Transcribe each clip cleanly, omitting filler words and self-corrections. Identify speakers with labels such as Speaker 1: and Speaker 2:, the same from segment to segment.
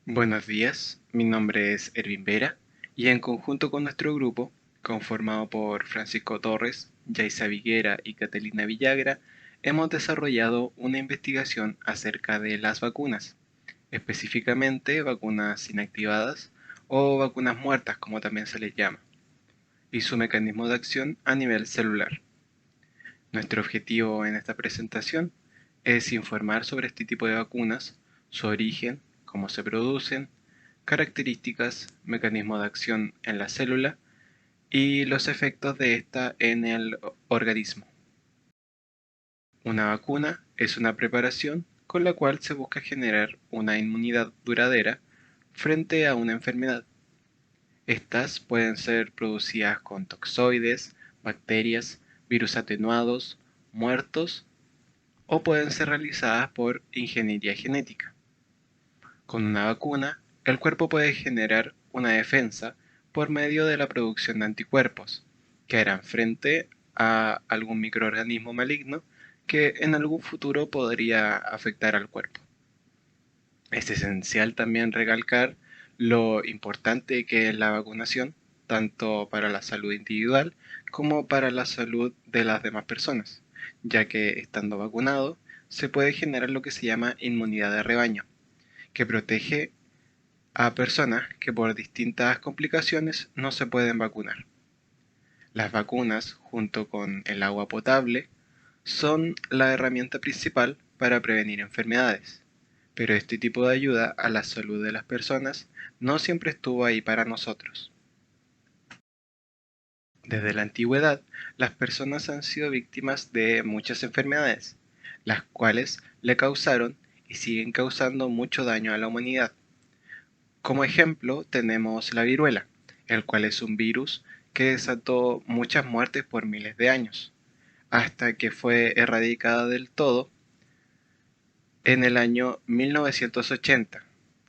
Speaker 1: Buenos días, mi nombre es Ervin Vera y en conjunto con nuestro grupo, conformado por Francisco Torres, Yaisa Viguera y Catalina Villagra, hemos desarrollado una investigación acerca de las vacunas, específicamente vacunas inactivadas o vacunas muertas, como también se les llama, y su mecanismo de acción a nivel celular. Nuestro objetivo en esta presentación es informar sobre este tipo de vacunas, su origen, cómo se producen, características, mecanismo de acción en la célula y los efectos de esta en el organismo. Una vacuna es una preparación con la cual se busca generar una inmunidad duradera frente a una enfermedad. Estas pueden ser producidas con toxoides, bacterias, virus atenuados, muertos o pueden ser realizadas por ingeniería genética. Con una vacuna, el cuerpo puede generar una defensa por medio de la producción de anticuerpos, que harán frente a algún microorganismo maligno que en algún futuro podría afectar al cuerpo. Es esencial también recalcar lo importante que es la vacunación, tanto para la salud individual como para la salud de las demás personas, ya que estando vacunado se puede generar lo que se llama inmunidad de rebaño, que protege a personas que por distintas complicaciones no se pueden vacunar. Las vacunas, junto con el agua potable, son la herramienta principal para prevenir enfermedades, pero este tipo de ayuda a la salud de las personas no siempre estuvo ahí para nosotros. Desde la antigüedad, las personas han sido víctimas de muchas enfermedades, las cuales le causaron y siguen causando mucho daño a la humanidad. Como ejemplo tenemos la viruela, el cual es un virus que desató muchas muertes por miles de años, hasta que fue erradicada del todo en el año 1980,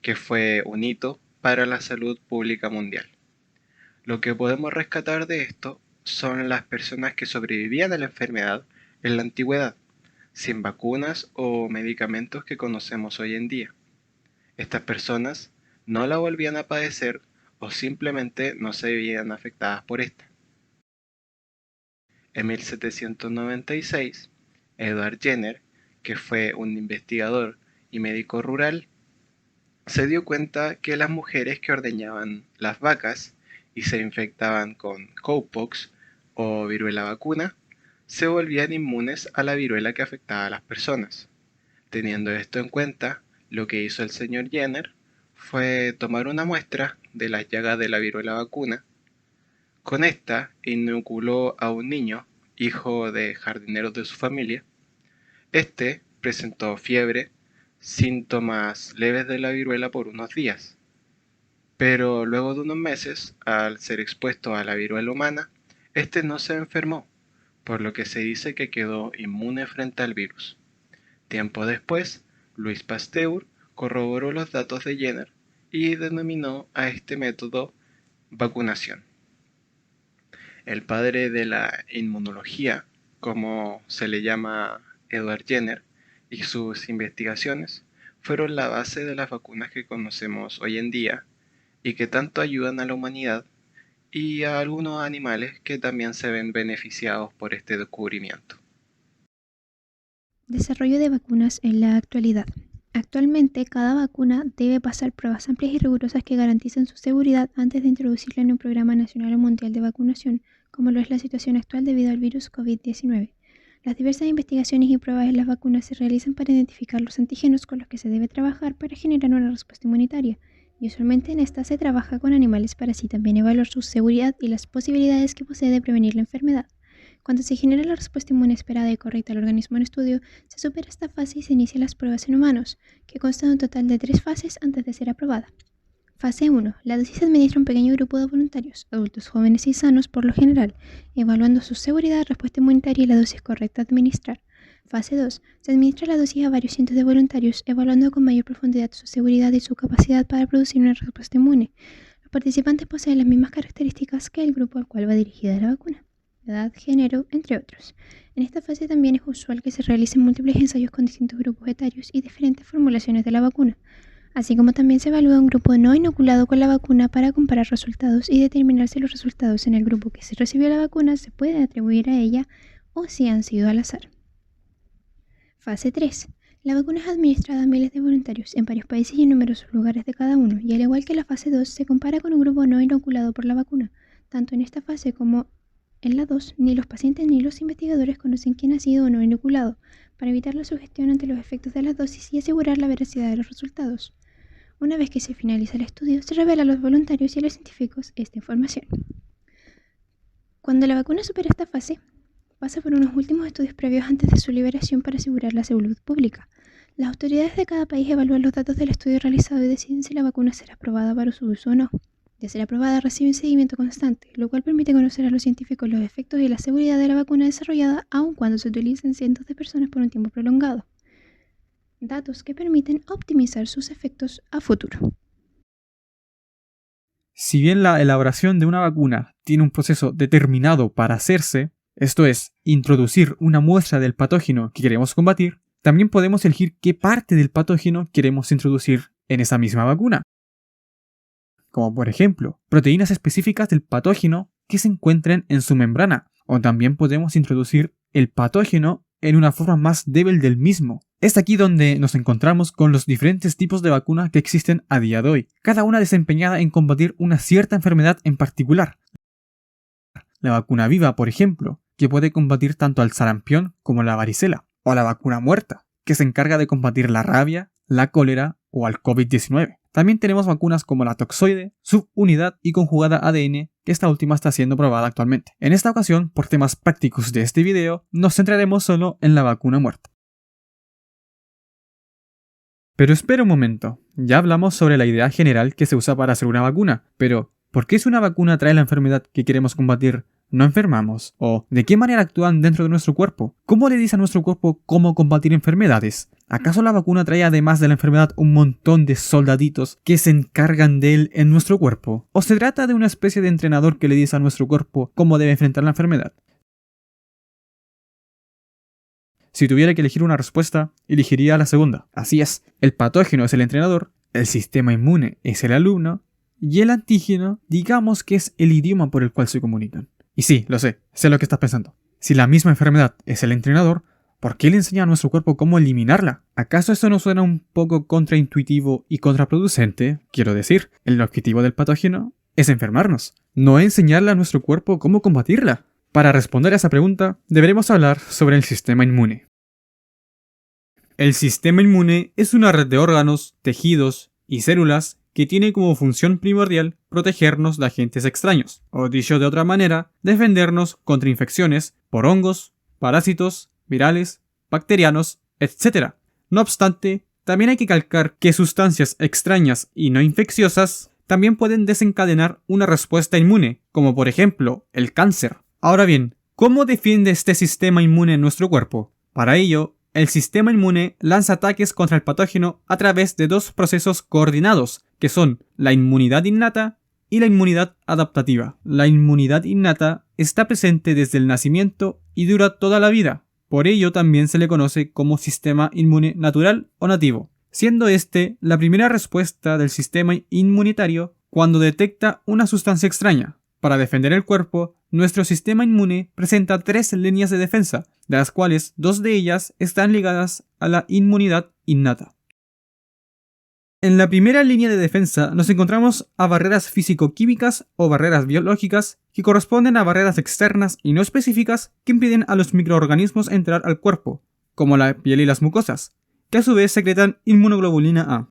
Speaker 1: que fue un hito para la salud pública mundial. Lo que podemos rescatar de esto son las personas que sobrevivían a la enfermedad en la antigüedad, sin vacunas o medicamentos que conocemos hoy en día. Estas personas no la volvían a padecer o simplemente no se veían afectadas por esta. En 1796, Edward Jenner, que fue un investigador y médico rural, se dio cuenta que las mujeres que ordeñaban las vacas y se infectaban con cowpox o viruela vacuna, se volvían inmunes a la viruela que afectaba a las personas. Teniendo esto en cuenta, lo que hizo el señor Jenner fue tomar una muestra de las llagas de la viruela vacuna. Con esta inoculó a un niño, hijo de jardineros de su familia. Este presentó fiebre, síntomas leves de la viruela por unos días, pero luego de unos meses, al ser expuesto a la viruela humana, este no se enfermó, por lo que se dice que quedó inmune frente al virus. Tiempo después, Louis Pasteur corroboró los datos de Jenner y denominó a este método vacunación. El padre de la inmunología, como se le llama Edward Jenner, y sus investigaciones fueron la base de las vacunas que conocemos hoy en día y que tanto ayudan a la humanidad y a algunos animales que también se ven beneficiados por este descubrimiento.
Speaker 2: Desarrollo de vacunas en la actualidad. Actualmente, cada vacuna debe pasar pruebas amplias y rigurosas que garanticen su seguridad antes de introducirla en un programa nacional o mundial de vacunación, como lo es la situación actual debido al virus COVID-19. Las diversas investigaciones y pruebas en las vacunas se realizan para identificar los antígenos con los que se debe trabajar para generar una respuesta inmunitaria, y usualmente en esta se trabaja con animales para así también evaluar su seguridad y las posibilidades que posee de prevenir la enfermedad. Cuando se genera la respuesta inmune esperada y correcta al organismo en estudio, se supera esta fase y se inician las pruebas en humanos, que constan de un total de 3 fases antes de ser aprobada. Fase 1. La dosis se administra a un pequeño grupo de voluntarios, adultos jóvenes y sanos por lo general, evaluando su seguridad, respuesta inmunitaria y la dosis correcta a administrar. Fase 2. Se administra la dosis a varios cientos de voluntarios, evaluando con mayor profundidad su seguridad y su capacidad para producir una respuesta inmune. Los participantes poseen las mismas características que el grupo al cual va dirigida la vacuna: edad, género, entre otros. En esta fase también es usual que se realicen múltiples ensayos con distintos grupos etarios y diferentes formulaciones de la vacuna. así como también se evalúa un grupo no inoculado con la vacuna para comparar resultados y determinar si los resultados en el grupo que sí recibió la vacuna se pueden atribuir a ella o si han sido al azar. Fase 3. La vacuna es administrada a miles de voluntarios en varios países y en numerosos lugares de cada uno, y al igual que la fase 2, se compara con un grupo no inoculado por la vacuna. Tanto en esta fase como en la 2, ni los pacientes ni los investigadores conocen quién ha sido o no inoculado, para evitar la sugestión ante los efectos de las dosis y asegurar la veracidad de los resultados. Una vez que se finaliza el estudio, se revela a los voluntarios y a los científicos esta información. Cuando la vacuna supera esta fase, pasa por unos últimos estudios previos antes de su liberación para asegurar la salud pública. Las autoridades de cada país evalúan los datos del estudio realizado y deciden si la vacuna será aprobada para su uso o no. De ser aprobada, recibe un seguimiento constante, lo cual permite conocer a los científicos los efectos y la seguridad de la vacuna desarrollada, aun cuando se utilicen cientos de personas por un tiempo prolongado. Datos que permiten optimizar sus efectos a futuro.
Speaker 3: Si bien la elaboración de una vacuna tiene un proceso determinado para hacerse, esto es, introducir una muestra del patógeno que queremos combatir, también podemos elegir qué parte del patógeno queremos introducir en esa misma vacuna. Como por ejemplo, proteínas específicas del patógeno que se encuentren en su membrana, o también podemos introducir el patógeno en una forma más débil del mismo. Es aquí donde nos encontramos con los diferentes tipos de vacunas que existen a día de hoy, cada una desempeñada en combatir una cierta enfermedad en particular. La vacuna viva, por ejemplo, que puede combatir tanto al sarampión como la varicela, o la vacuna muerta, que se encarga de combatir la rabia, la cólera o al COVID-19. También tenemos vacunas como la toxoide, subunidad y conjugada ADN, que esta última está siendo probada actualmente. En esta ocasión, por temas prácticos de este video, nos centraremos solo en la vacuna muerta. Pero espera un momento, ya hablamos sobre la idea general que se usa para hacer una vacuna, pero ¿por qué si una vacuna trae la enfermedad que queremos combatir, no enfermamos? ¿O de qué manera actúan dentro de nuestro cuerpo? ¿Cómo le dice a nuestro cuerpo cómo combatir enfermedades? ¿Acaso la vacuna trae además de la enfermedad un montón de soldaditos que se encargan de él en nuestro cuerpo? ¿O se trata de una especie de entrenador que le dice a nuestro cuerpo cómo debe enfrentar la enfermedad? Si tuviera que elegir una respuesta, elegiría la segunda. Así es, el patógeno es el entrenador, el sistema inmune es el alumno, y el antígeno, digamos que es el idioma por el cual se comunican. Y sí, lo sé lo que estás pensando. Si la misma enfermedad es el entrenador, ¿por qué le enseña a nuestro cuerpo cómo eliminarla? ¿Acaso esto no suena un poco contraintuitivo y contraproducente? Quiero decir, el objetivo del patógeno es enfermarnos, no enseñarle a nuestro cuerpo cómo combatirla. Para responder a esa pregunta, deberemos hablar sobre el sistema inmune. El sistema inmune es una red de órganos, tejidos y células que tiene como función primordial protegernos de agentes extraños, o dicho de otra manera, defendernos contra infecciones por hongos, parásitos, virales, bacterianos, etc. No obstante, también hay que calcar que sustancias extrañas y no infecciosas también pueden desencadenar una respuesta inmune, como por ejemplo el cáncer. Ahora bien, ¿cómo defiende este sistema inmune en nuestro cuerpo? Para ello, el sistema inmune lanza ataques contra el patógeno a través de dos procesos coordinados, que son la inmunidad innata y la inmunidad adaptativa. La inmunidad innata está presente desde el nacimiento y dura toda la vida. Por ello también se le conoce como sistema inmune natural o nativo, siendo este la primera respuesta del sistema inmunitario cuando detecta una sustancia extraña. Para defender el cuerpo, nuestro sistema inmune presenta 3 líneas de defensa, de las cuales 2 de ellas están ligadas a la inmunidad innata. En la primera línea de defensa nos encontramos a barreras físico-químicas o barreras biológicas que corresponden a barreras externas y no específicas que impiden a los microorganismos entrar al cuerpo, como la piel y las mucosas, que a su vez secretan inmunoglobulina A.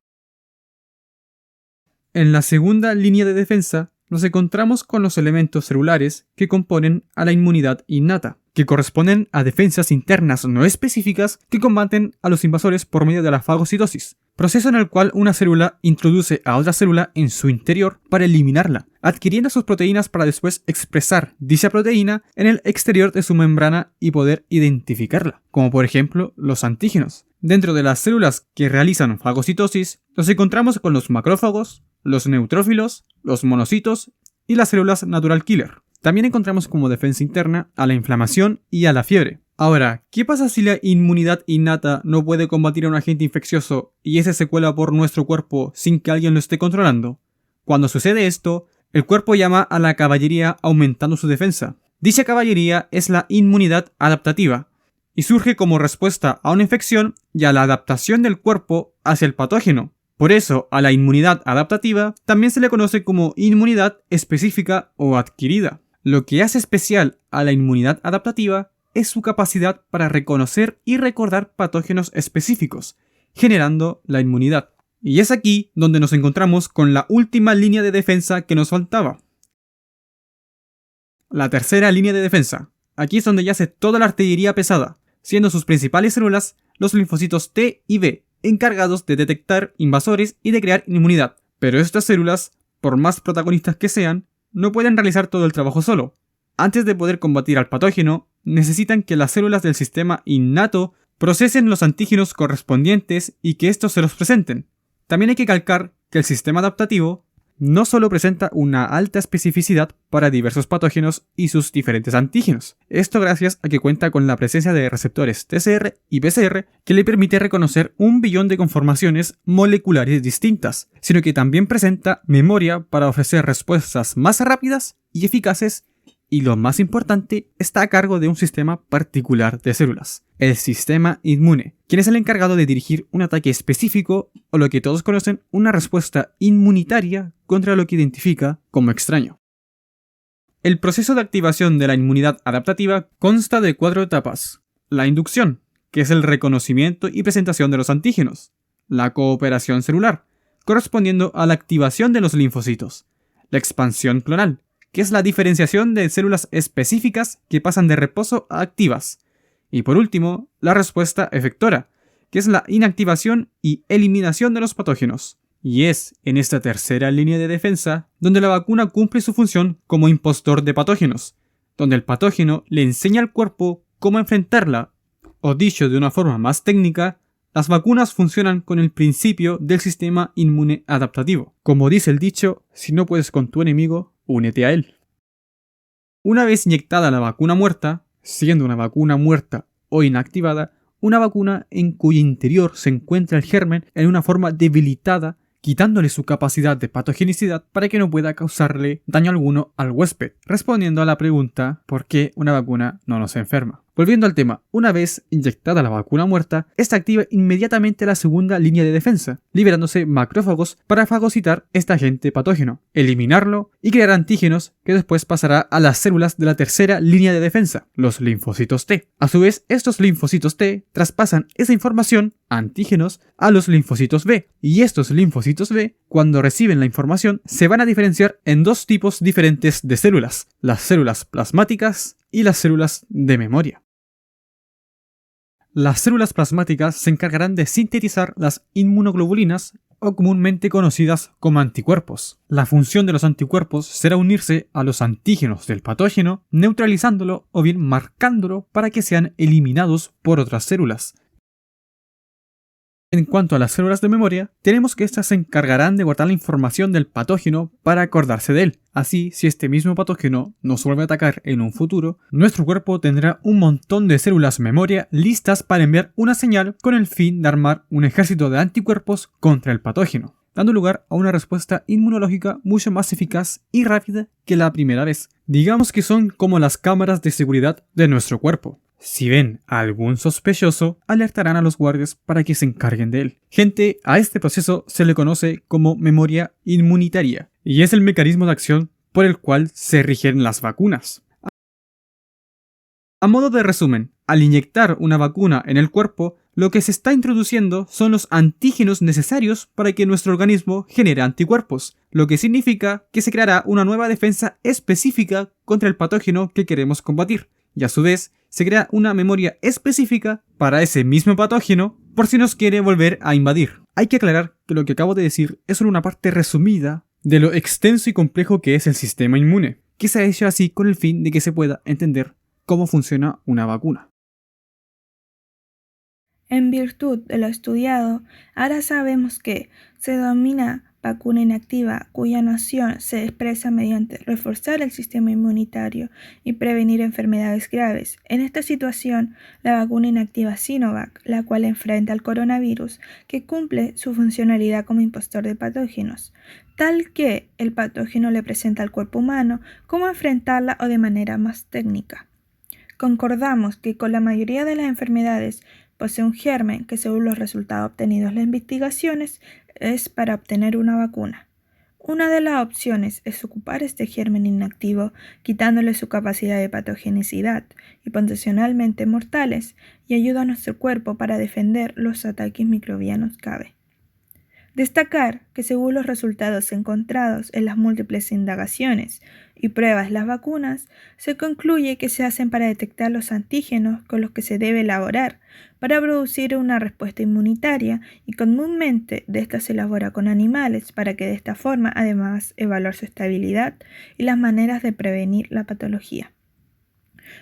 Speaker 3: En la segunda línea de defensa nos encontramos con los elementos celulares que componen a la inmunidad innata, que corresponden a defensas internas no específicas que combaten a los invasores por medio de la fagocitosis, proceso en el cual una célula introduce a otra célula en su interior para eliminarla, adquiriendo sus proteínas para después expresar dicha proteína en el exterior de su membrana y poder identificarla, como por ejemplo los antígenos. Dentro de las células que realizan fagocitosis, nos encontramos con los macrófagos, los neutrófilos, los monocitos y las células natural killer. También encontramos como defensa interna a la inflamación y a la fiebre. Ahora, ¿qué pasa si la inmunidad innata no puede combatir a un agente infeccioso y ese se cuela por nuestro cuerpo sin que alguien lo esté controlando? Cuando sucede esto, el cuerpo llama a la caballería aumentando su defensa. Dicha caballería es la inmunidad adaptativa y surge como respuesta a una infección y a la adaptación del cuerpo hacia el patógeno. Por eso, a la inmunidad adaptativa también se le conoce como inmunidad específica o adquirida. Lo que hace especial a la inmunidad adaptativa es su capacidad para reconocer y recordar patógenos específicos, generando la inmunidad. Y es aquí donde nos encontramos con la última línea de defensa que nos faltaba. La tercera línea de defensa. Aquí es donde yace toda la artillería pesada, siendo sus principales células los linfocitos T y B, encargados de detectar invasores y de crear inmunidad. Pero estas células, por más protagonistas que sean, no pueden realizar todo el trabajo solo. Antes de poder combatir al patógeno, necesitan que las células del sistema innato procesen los antígenos correspondientes y que estos se los presenten. También hay que calcar que el sistema adaptativo no solo presenta una alta especificidad para diversos patógenos y sus diferentes antígenos. Esto gracias a que cuenta con la presencia de receptores TCR y PCR que le permite reconocer 1 billón de conformaciones moleculares distintas, sino que también presenta memoria para ofrecer respuestas más rápidas y eficaces. Y lo más importante, está a cargo de un sistema particular de células, el sistema inmune, quien es el encargado de dirigir un ataque específico o lo que todos conocen, una respuesta inmunitaria contra lo que identifica como extraño. El proceso de activación de la inmunidad adaptativa consta de 4 etapas. La inducción, que es el reconocimiento y presentación de los antígenos. La cooperación celular, correspondiendo a la activación de los linfocitos. La expansión clonal, que es la diferenciación de células específicas que pasan de reposo a activas. Y por último, la respuesta efectora, que es la inactivación y eliminación de los patógenos. Y es en esta tercera línea de defensa donde la vacuna cumple su función como impostor de patógenos, donde el patógeno le enseña al cuerpo cómo enfrentarla, o dicho de una forma más técnica, las vacunas funcionan con el principio del sistema inmune adaptativo. Como dice el dicho, si no puedes con tu enemigo, únete a él. Una vez inyectada la vacuna muerta, siendo una vacuna muerta o inactivada, una vacuna en cuyo interior se encuentra el germen en una forma debilitada, quitándole su capacidad de patogenicidad para que no pueda causarle daño alguno al huésped, respondiendo a la pregunta ¿por qué una vacuna no nos enferma? Volviendo al tema, una vez inyectada la vacuna muerta, esta activa inmediatamente la segunda línea de defensa, liberándose macrófagos para fagocitar este agente patógeno, eliminarlo y crear antígenos que después pasará a las células de la tercera línea de defensa, los linfocitos T. A su vez, estos linfocitos T traspasan esa información, antígenos, a los linfocitos B, y estos linfocitos B, cuando reciben la información, se van a diferenciar en 2 tipos diferentes de células, las células plasmáticas y las células de memoria. Las células plasmáticas se encargarán de sintetizar las inmunoglobulinas o comúnmente conocidas como anticuerpos. La función de los anticuerpos será unirse a los antígenos del patógeno, neutralizándolo o bien marcándolo para que sean eliminados por otras células. En cuanto a las células de memoria, tenemos que estas se encargarán de guardar la información del patógeno para acordarse de él. Así, si este mismo patógeno nos vuelve a atacar en un futuro, nuestro cuerpo tendrá un montón de células memoria listas para enviar una señal con el fin de armar un ejército de anticuerpos contra el patógeno, dando lugar a una respuesta inmunológica mucho más eficaz y rápida que la primera vez. Digamos que son como las cámaras de seguridad de nuestro cuerpo. Si ven a algún sospechoso, alertarán a los guardias para que se encarguen de él. Gente, a este proceso se le conoce como memoria inmunitaria, y es el mecanismo de acción por el cual se rigen las vacunas. A modo de resumen, al inyectar una vacuna en el cuerpo, lo que se está introduciendo son los antígenos necesarios para que nuestro organismo genere anticuerpos, lo que significa que se creará una nueva defensa específica contra el patógeno que queremos combatir, y a su vez se crea una memoria específica para ese mismo patógeno por si nos quiere volver a invadir. Hay que aclarar que lo que acabo de decir es solo una parte resumida de lo extenso y complejo que es el sistema inmune, que se ha hecho así con el fin de que se pueda entender cómo funciona una vacuna.
Speaker 4: En virtud de lo estudiado, ahora sabemos que se domina vacuna inactiva cuya noción se expresa mediante reforzar el sistema inmunitario y prevenir enfermedades graves. En esta situación, la vacuna inactiva Sinovac, la cual enfrenta al coronavirus, que cumple su funcionalidad como impostor de patógenos, tal que el patógeno le presenta al cuerpo humano cómo enfrentarla o de manera más técnica. Concordamos que con la mayoría de las enfermedades posee un germen que, según los resultados obtenidos en las investigaciones, es para obtener una vacuna. Una de las opciones es ocupar este germen inactivo, quitándole su capacidad de patogenicidad y potencialmente mortales, y ayuda a nuestro cuerpo para defender los ataques microbianos cabe. Destacar que según los resultados encontrados en las múltiples indagaciones y pruebas de las vacunas, se concluye que se hacen para detectar los antígenos con los que se debe elaborar para producir una respuesta inmunitaria, y comúnmente de esta se elabora con animales para que de esta forma además evaluar su estabilidad y las maneras de prevenir la patología.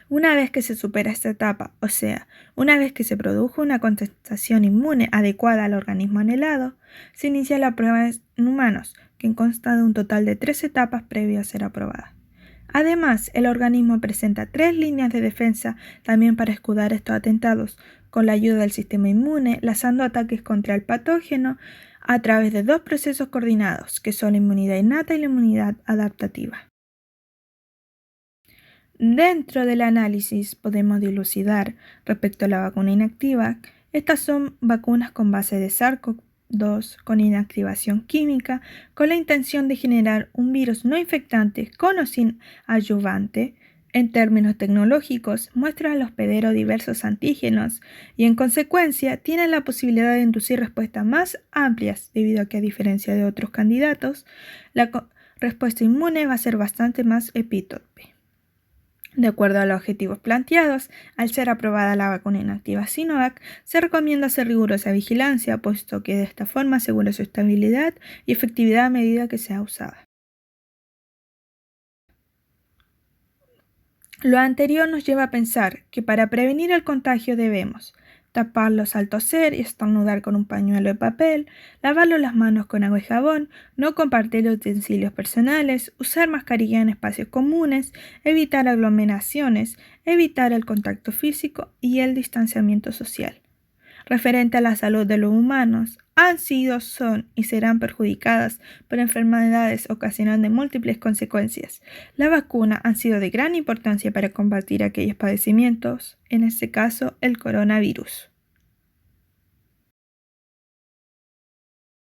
Speaker 4: Una vez que se supera esta etapa, o sea, una vez que se produjo una contestación inmune adecuada al organismo anhelado, se inicia la prueba en humanos, que consta de un total de 3 etapas previo a ser aprobada. Además, el organismo presenta 3 líneas de defensa también para escudar estos atentados, con la ayuda del sistema inmune, lanzando ataques contra el patógeno a través de 2 procesos coordinados, que son la inmunidad innata y la inmunidad adaptativa. Dentro del análisis podemos dilucidar respecto a la vacuna inactiva. Estas son vacunas con base de SARS-CoV-2 con inactivación química, con la intención de generar un virus no infectante con o sin adyuvante. En términos tecnológicos, muestra al hospedero diversos antígenos y, en consecuencia, tienen la posibilidad de inducir respuestas más amplias, debido a que, a diferencia de otros candidatos, la respuesta inmune va a ser bastante más epítope. De acuerdo a los objetivos planteados, al ser aprobada la vacuna inactiva Sinovac, se recomienda hacer rigurosa vigilancia, puesto que de esta forma asegura su estabilidad y efectividad a medida que sea usada. Lo anterior nos lleva a pensar que para prevenir el contagio debemos taparlos al toser y estornudar con un pañuelo de papel, lavarnos las manos con agua y jabón, no compartir utensilios personales, usar mascarilla en espacios comunes, evitar aglomeraciones, evitar el contacto físico y el distanciamiento social. Referente a la salud de los humanos, han sido, son y serán perjudicadas por enfermedades ocasionando múltiples consecuencias. La vacuna han sido de gran importancia para combatir aquellos padecimientos, en este caso el coronavirus.